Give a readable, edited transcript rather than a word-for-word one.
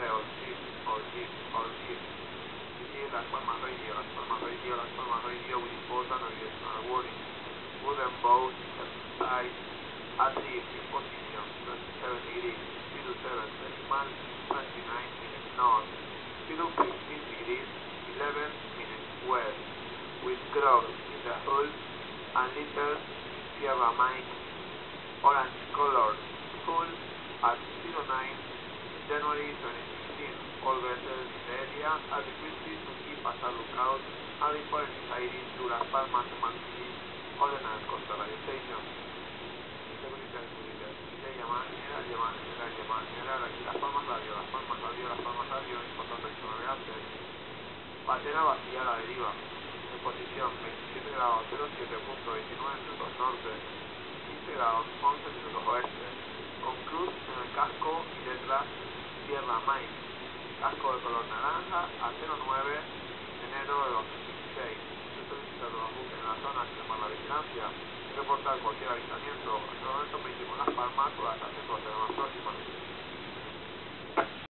Orchid. Las Palmas Radio, with important warning. Wooden boat side at least in position 27 degrees, speed to 7 decimal, 29 minutes north, speed to 15 degrees, 11 minutes west, with growth in the hull and little Sierra Mike, orange colored hull at 09 January 2016. All vessels in the area are requested to keep as a lookout and report any sightings to Las Palmas MRC Ordnance Coastal Radio Station. Las Palmas Radio, importante navegante. Patera vacía a la deriva. En posición 27 grados 07.29 minutos norte, 15 grados 11 minutos oeste. Con cruz en el casco y letras Sierra Mike. Casco de color naranja a 09 de enero de 2016. Se solicita a los buques en la zona extremar la vigilancia y reportar cualquier avistamiento. En este momento emitimos Las Palmas o la estación más próxima.